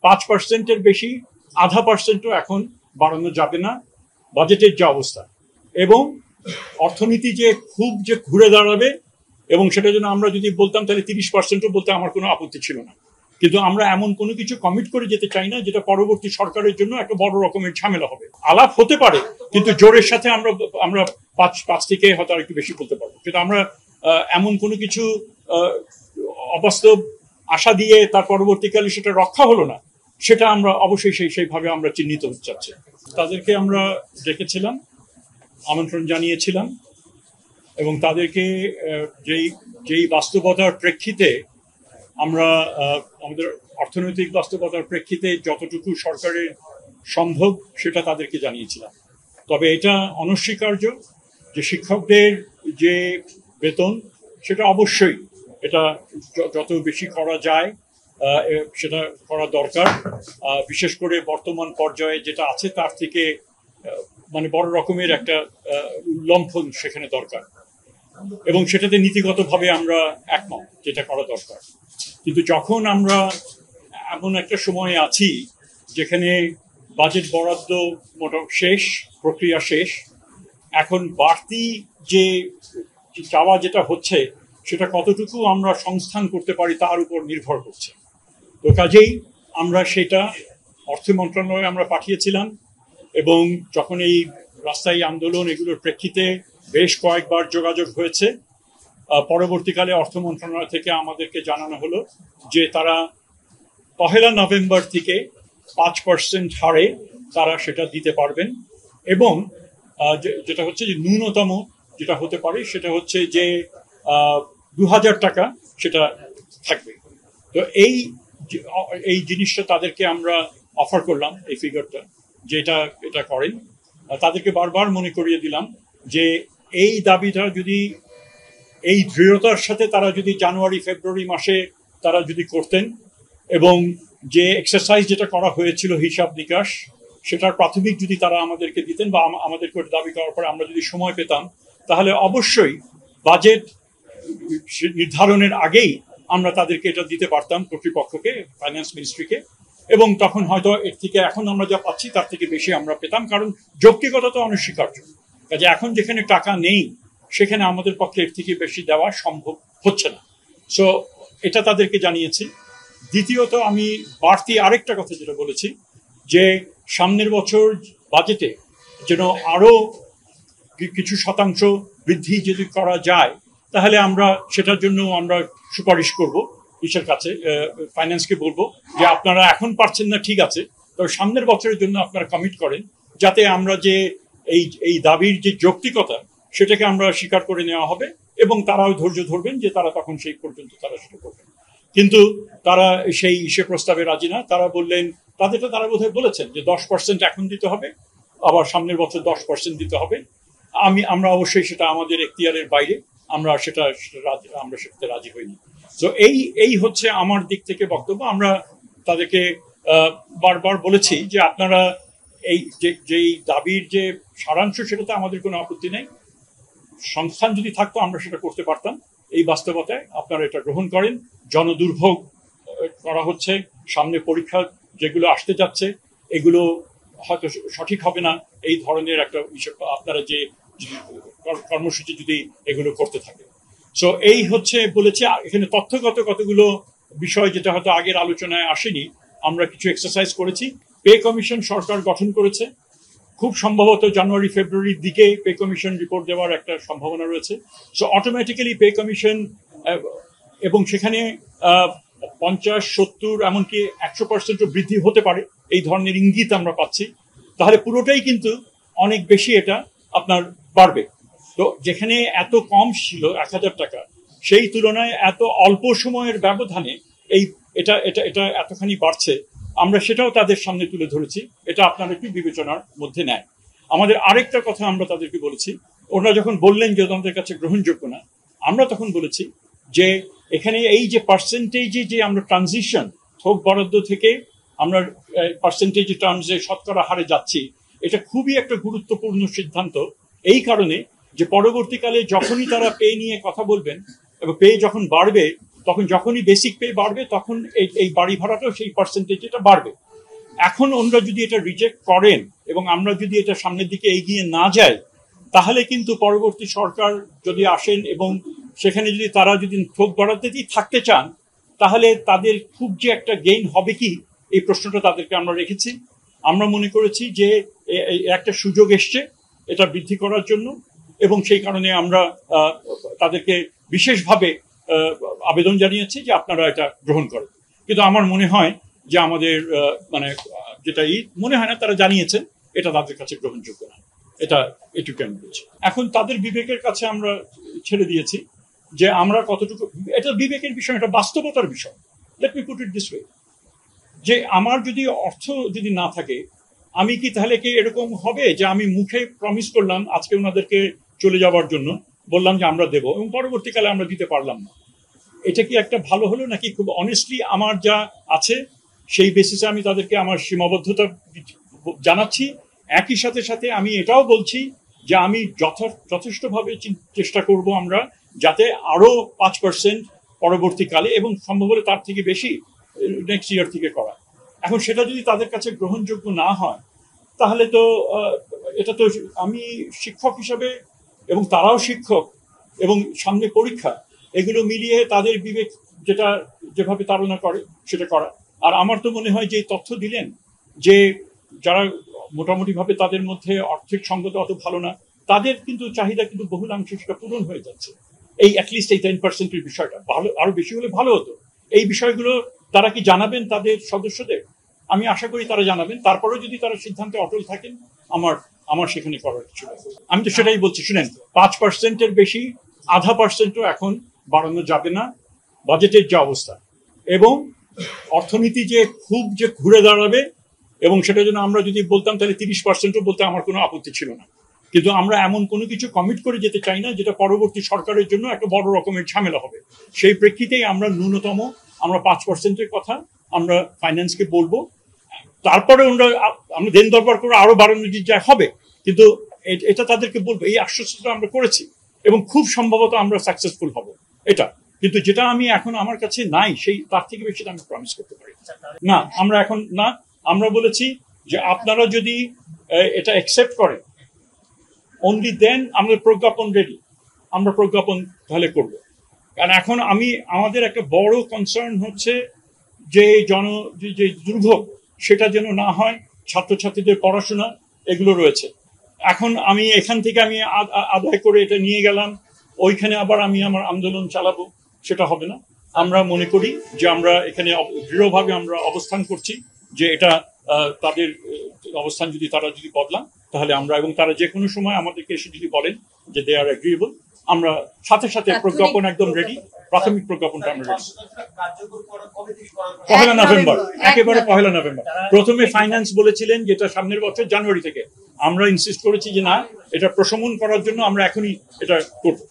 5%-এর বেশি, 0.5%ও এখন বাড়ানো যাবে না বাজেটের যে অবস্থা। এবং অর্থনীতি যে খুব যে ঘুরে দাঁড়াবে এবং সেটা জন্য আমরা যদি বলতাম তাহলে 30%ও বলতে আমার কোনো আপত্তি ছিল না। কিন্তু আমরা এমন কোনো কিছু কমিট করে যেতে চাই না যেটা পরবর্তী সরকারের জন্য একটা বড় রকমের ঝামেলা হবে। আলাপ হতে পারে, কিন্তু জোরের সাথে আমরা 5 থেকে হয়তো আর একটু বেশি বলতে পারবো, কিন্তু আমরা এমন কোনো কিছু অবাস্তব আশা দিয়ে তার পরবর্তীকালে সেটা রক্ষা হলো না, সেটা আমরা অবশ্যই সেইভাবে আমরা চিহ্নিত হতে চাচ্ছি। তাদেরকে আমরা ডেকেছিলাম, আমন্ত্রণ জানিয়েছিলাম এবং তাদেরকে যেই বাস্তবতার প্রেক্ষিতে আমরা আমাদের অর্থনৈতিক বাস্তবতার প্রেক্ষিতে যতটুকু সরকারের সম্ভব সেটা তাদেরকে জানিয়েছিলাম। তবে এটা অনস্বীকার্য যে শিক্ষকদের যে বেতন সেটা অবশ্যই এটা যত বেশি করা যায় সেটা করা দরকার। বিশেষ করে বর্তমান পর্যায়ে যেটা আছে তার থেকে মানে বড় রকমের একটা লম্ফন সেখানে দরকার এবং সেটাতে নীতিগতভাবে আমরা একমত যেটা করা দরকার। কিন্তু যখন আমরা এমন একটা সময়ে আছি যেখানে বাজেট বরাদ্দ মোটামুটি শেষ, প্রক্রিয়া শেষ, এখন বাড়তি যে চাওয়া যেটা হচ্ছে সেটা কতটুকু আমরা সংস্থান করতে পারি তার উপর নির্ভর করছে। তো কাজেই আমরা সেটা অর্থ মন্ত্রণালয়ে আমরা পাঠিয়েছিলাম এবং যখন এই রাস্তায় আন্দোলন এগুলোর প্রেক্ষিতে বেশ কয়েকবার যোগাযোগ হয়েছে, পরবর্তীকালে অর্থ মন্ত্রণালয় থেকে আমাদেরকে জানানো হলো যে তারা 1 নভেম্বর থেকে 5% হারে তারা সেটা দিতে পারবেন এবং যেটা হচ্ছে যে ন্যূনতম যেটা হতে পারে সেটা হচ্ছে যে 2000 টাকা সেটা থাকবে। তো এই জিনিসটা তাদেরকে আমরা অফার করলাম, এই ফিগারটা যেটা এটা করেন। তাদেরকে বারবার মনে করিয়ে দিলাম যে এই দাবিটা যদি এই দৃঢ়তার সাথে তারা যদি জানুয়ারি ফেব্রুয়ারি মাসে তারা যদি করতেন এবং যে এক্সারসাইজ যেটা করা হয়েছিল হিসাব নিকাশ সেটার প্রাথমিক যদি তারা আমাদেরকে দিতেন বা আমাদেরকে দাবি করার পরে আমরা যদি সময় পেতাম, তাহলে অবশ্যই বাজেট নির্ধারণের আগেই আমরা তাদেরকে এটা দিতে পারতাম, কর্তৃপক্ষকে, ফাইন্যান্স মিনিস্ট্রিকে, এবং তখন হয়তো এর থেকে এখন আমরা যা পাচ্ছি তার থেকে বেশি আমরা পেতাম, কারণ যৌক্তিকতা তো অনস্বীকার্য। কাজে এখন যেখানে টাকা নেই সেখানে আমাদের পক্ষে এর থেকে বেশি দেওয়া সম্ভব হচ্ছে না। সো এটা তাদেরকে জানিয়েছি। দ্বিতীয়ত আমি বাড়তি আরেকটা কথা যেটা বলেছি যে সামনের বছর বাজেটে যেন আরো কিছু শতাংশ বৃদ্ধি যদি করা যায় তাহলে আমরা সেটার জন্য আমরা সুপারিশ করব ইসের কাছে, ফাইন্যান্সকে বলবো যে আপনারা এখন পারছেন না ঠিক আছে, তবে সামনের বছরের জন্য আপনারা কমিট করেন যাতে আমরা যে এই দাবির যে যৌক্তিকতা সেটাকে আমরা স্বীকার করে নেওয়া হবে এবং তারাও ধৈর্য ধরবেন যে তারা তখন সেই পর্যন্ত তারা সেটা করবেন। কিন্তু তারা সেই প্রস্তাবে রাজি না। তারা বললেন তারা বোধহয় বলেছেন যে 10% এখন দিতে হবে, আবার সামনের বছর 10% দিতে হবে। আমরা অবশ্যই সেটা আমাদের এখতিয়ারের বাইরে, আমরা সেটাতে রাজি হইনি। তো এই হচ্ছে আমার দিক থেকে বক্তব্য। আমরা তাদেরকে বারবার বলেছি যে আপনারা এই যেই দাবির যে সারাংশ সেটাতে আমাদের কোনো আপত্তি নেই, সংস্থান যদি থাকতো আমরা সেটা করতে পারতাম। এই বাস্তবতায় আপনারা এটা গ্রহণ করেন। জনদুর্ভোগ করা হচ্ছে, সামনে পরীক্ষা যেগুলো আসতে যাচ্ছে এগুলো হয়তো সঠিক হবে না, এই ধরনের একটা আপনারা যে কর্মসূচি যদি এগুলো করতে থাকে। সো এই হচ্ছে বলেছি। এখানে তথ্যগত কতগুলো বিষয় যেটা হয়তো আগের আলোচনায় আসেনি, আমরা কিছু এক্সারসাইজ করেছি। পে কমিশন সরকার গঠন করেছে, খুব সম্ভবত জানুয়ারি ফেব্রুয়ারির দিকে পে কমিশন রিপোর্ট দেওয়ার একটা সম্ভাবনা রয়েছে। সো অটোমেটিক্যালি পে কমিশন এবং সেখানে 50-70 এমনকি 100% বৃদ্ধি হতে পারে এই ধরনের ইঙ্গিত আমরা পাচ্ছি। তাহলে পুরোটাই কিন্তু অনেক বেশি এটা আপনার বাড়বে। তো যেখানে এত কম ছিল 1000 টাকা, সেই তুলনায় এত অল্প সময়ের ব্যবধানে এটা এতখানি বাড়ছে, আমরা সেটাও তাদের সামনে তুলে ধরেছি। এটা আপনারা একটু বিবেচনার মধ্যে নেয়। আমাদের আরেকটা কথা আমরা তাদেরকে বলেছি, ওরা যখন বললেন যে আমাদের কাছে গ্রহণযোগ্য না, আমরা তখন বলেছি যে এখানে এই যে পার্সেন্টেজে যে আমরা ট্রানজিশন থোক বরাদ্দ থেকে আমরা পার্সেন্টেজ টার্মসে শতকরা হারে যাচ্ছি, এটা খুবই একটা গুরুত্বপূর্ণ সিদ্ধান্ত। এই কারণে যে পরবর্তীকালে যখনই তারা পে নিয়ে কথা বলবেন এবং পে যখন বাড়বে তখন যখনই বেসিক পে বাড়বে তখন এই বাড়ি ভাড়াটাও সেই পার্সেন্টেজ এটা বাড়বে। এখন ওনারা যদি এটা রিজেক্ট করেন এবং আমরা যদি এটা সামনের দিকে এগিয়ে না যাই, তাহলে কিন্তু পরবর্তী সরকার যদি আসেন এবং সেখানে যদি তারা যদি ঠোক গড়াতেই থাকতে চান, তাহলে তাদের খুব যে একটা গেইন হবে কি, এই প্রশ্নটা তাদেরকে আমরা রেখেছি। আমরা মনে করেছি যে একটা সুযোগ এসছে এটা বৃদ্ধি করার জন্য, এবং সেই কারণে আমরা তাদেরকে বিশেষভাবে আবেদন জানিয়েছি যে আপনারা এটা গ্রহণ করেন। কিন্তু আমার মনে হয় যে আমাদের মানে যেটাই মনে হয় না, তারা জানিয়েছেন এটা তাদের কাছে গ্রহণযোগ্য না, এটা এটুকু আমি বলছি। এখন তাদের বিবেকের কাছে আমরা ছেড়ে দিয়েছি যে আমরা কতটুকু, এটা বিবেকের বিষয়, এটা বাস্তবতার বিষয়। Let me put it this way, যে আমার যদি অর্থ যদি না থাকে, আমি কি তাহলে কি এরকম হবে যে আমি মুখে প্রমিস করলাম আজকে ওনাদেরকে চলে যাওয়ার জন্য, বললাম যে আমরা দেবো, এবং পরবর্তীকালে আমরা দিতে পারলাম না? এটা কি একটা ভালো হলো নাকি? খুব অনেস্টলি আমার যা আছে সেই বেসিসে আমি তাদেরকে আমার সীমাবদ্ধতা জানাচ্ছি। একই সাথে সাথে আমি এটাও বলছি যে আমি যথেষ্টভাবে চেষ্টা করব আমরা যাতে আরো 5% পরবর্তীকালে, এবং সম্ভব হলে তার থেকে বেশি নেক্সট ইয়ার থেকে করা। এখন সেটা যদি তাদের কাছে গ্রহণযোগ্য না হয়, তাহলে তো এটা তো আমি শিক্ষক হিসাবে, এবং তারাও শিক্ষক, এবং সামনে পরীক্ষা, এগুলো মিলিয়ে তাদের বিবেক যেটা যেভাবে তাড়না করে সেটা করা। আর আমার তো মনে হয় যে তথ্য দিলেন যে যারা মোটামুটি ভাবে তাদের মধ্যে আর্থিক সঙ্গত অত ভালো না, তাদের কিন্তু চাহিদা কিন্তু বহুলাংশে সেটা পূরণ হয়ে যাচ্ছে। এই অ্যাটলিস্ট এই 10%-এর বিষয়টা ভালো, আরো বেশি হলে ভালো হতো। এই বিষয়গুলো তারা কি জানাবেন তাদের সদস্যদের? আমি আশা করি তারা জানাবেন। তারপরেও যদি তারা সিদ্ধান্তে অটল থাকেন, আমার সেখানে করার কিছু নেই। আমি তো সেটাই বলছি, শুনেন, 5%-এর বেশি, 0.5%ও এখন বাড়ানো যাবে না বাজেটের যে অবস্থা, এবং অর্থনীতি যে খুব যে ঘুরে দাঁড়াবে, এবং সেটা জন্য আমরা যদি বলতাম তাহলে 30%ও বলতে আমার কোনো আপত্তি ছিল না। কিন্তু আমরা এমন কোনো কিছু কমিট করে যেতে চাই না যেটা পরবর্তী সরকারের জন্য একটা বড় রকমের ঝামেলা হবে। সেই প্রেক্ষিতেই আমরা ন্যূনতম 5%-এর কথা আমরা ফাইন্যান্সকে বলবো। তারপরে আমরা দেন দরবার করে আরো বাড়ানো যা হবে, কিন্তু এটা তাদেরকে বলবো, এই আশ্বস্তটা আমরা করেছি, এবং খুব সম্ভবত আমরা সাকসেসফুল হব এটা। কিন্তু যেটা আমি এখন আমার কাছে নাই, সেই তার থেকে বেশি আমি প্রমিস করতে পারি না। আমরা এখন না, আমরা বলেছি যে আপনারা যদি এটা অ্যাকসেপ্ট করেন, অনলি দেন আমাদের প্রজ্ঞাপন রেডি, আমরা প্রজ্ঞাপন তাহলে করবো। কারণ এখন আমাদের একটা বড় কনসার্ন হচ্ছে যে যে দুর্ভোগ সেটা যেন না হয়, ছাত্রছাত্রীদের পড়াশোনা এগুলো রয়েছে। এখন আমি এখান থেকে আমি আদায় করে এটা নিয়ে গেলাম, ওইখানে আবার আমি আমার আন্দোলন চালাবো, সেটা হবে না। আমরা মনে করি যে আমরা এখানে দৃঢ়ভাবে আমরা অবস্থান করছি যে এটা তাদের অবস্থান যদি তারা যদি বদলান, তাহলে আমরা, এবং তারা যে কোনো সময় আমাদেরকে এসে যদি বলেন যে দে আর এগ্রিয়েবল, আমরা সাথে সাথে প্রজ্ঞাপন একদম রেডি। প্রাথমিক প্রজ্ঞাপনটা আমরা রেডি 1 নভেম্বর, একেবারে 1 নভেম্বর। প্রথমে ফাইন্যান্স বলেছিলেন যেটা সামনের বছর জানুয়ারি থেকে, আমরা ইনসিস্ট করেছি যে না, এটা প্রশমন করার জন্য আমরা এখনই এটা করবো।